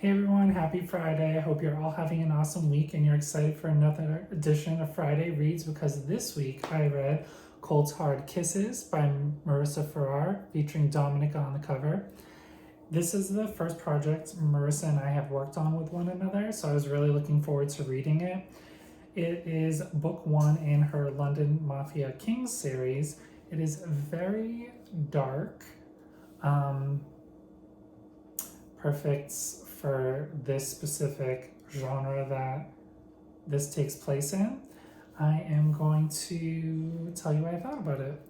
Hey everyone, happy Friday. I hope you're all having an awesome week and you're excited for another edition of Friday Reads, because this week I read Cold Hard Kisses by Marissa Farrar featuring Dominic on the cover. This is the first project Marissa and I have worked on with one another, so I was really looking forward to reading it. It is book one in her London Mafia Kings series. It is very dark, perfect for this specific genre that this takes place in. I am going to tell you what I thought about it.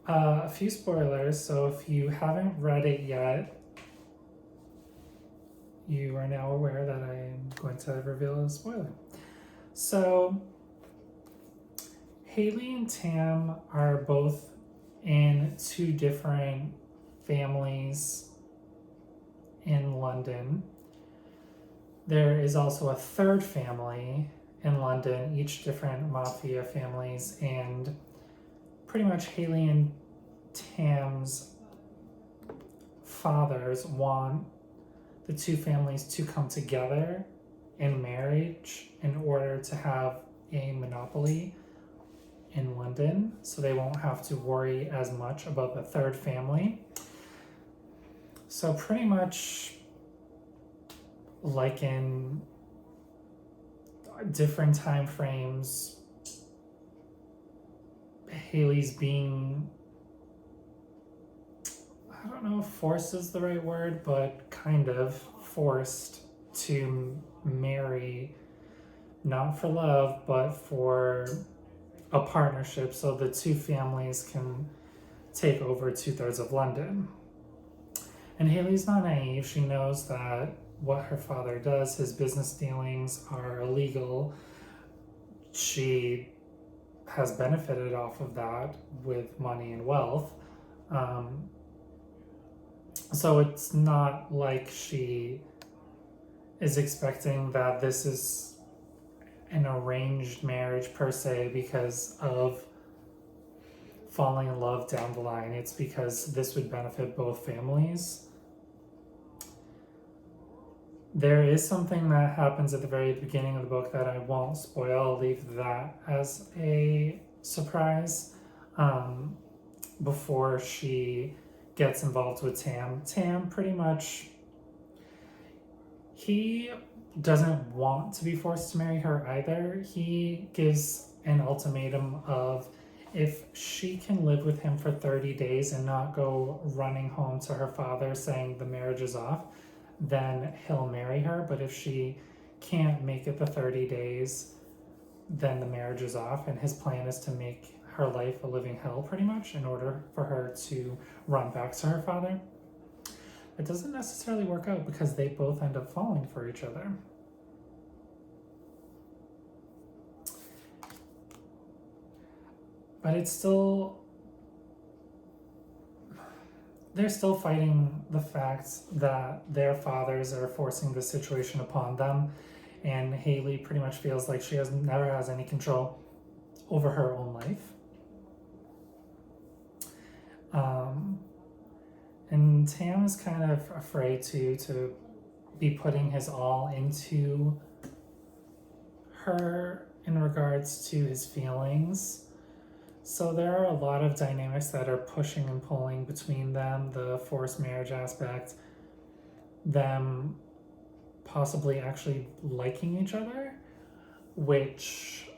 A few spoilers, so if you haven't read it yet, you are now aware that I am going to reveal a spoiler. So, Hallie and Tam are both in two different families in London. There is also a third family in London, each different mafia families, and pretty much Hallie and Tam's fathers want the two families to come together in marriage in order to have a monopoly in London, so they won't have to worry as much about the third family. So pretty much like in different time frames, Hallie's being, I don't know if forced is the right word, but kind of forced to marry, not for love, but for a partnership so the two families can take over 2/3 of London. And Hallie's not naive. She knows that what her father does, his business dealings, are illegal. She has benefited off of that with money and wealth. So it's not like she is expecting that this is an arranged marriage per se because of falling in love down the line. It's because this would benefit both families. There is something that happens at the very beginning of the book that I won't spoil. I'll leave that as a surprise before she gets involved with Tam. Tam pretty much, he doesn't want to be forced to marry her either. He gives an ultimatum of, if she can live with him for 30 days and not go running home to her father saying the marriage is off, then he'll marry her. But if she can't make it the 30 days, then the marriage is off. And his plan is to make her life a living hell pretty much in order for her to run back to her father. It doesn't necessarily work out because they both end up falling for each other. But it's still, they're still fighting the fact that their fathers are forcing the situation upon them, and Hallie pretty much feels like she never has any control over her own life. And Tam is kind of afraid to be putting his all into her in regards to his feelings. So there are a lot of dynamics that are pushing and pulling between them. The forced marriage aspect, them possibly actually liking each other, which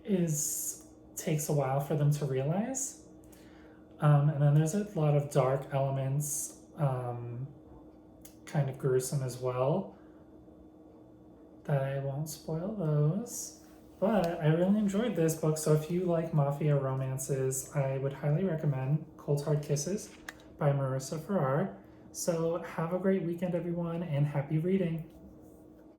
takes a while for them to realize. And then there's a lot of dark elements, kind of gruesome as well, that I won't spoil those. But I really enjoyed this book, so if you like mafia romances, I would highly recommend Cold Hard Kisses by Marissa Farrar. So have a great weekend, everyone, and happy reading.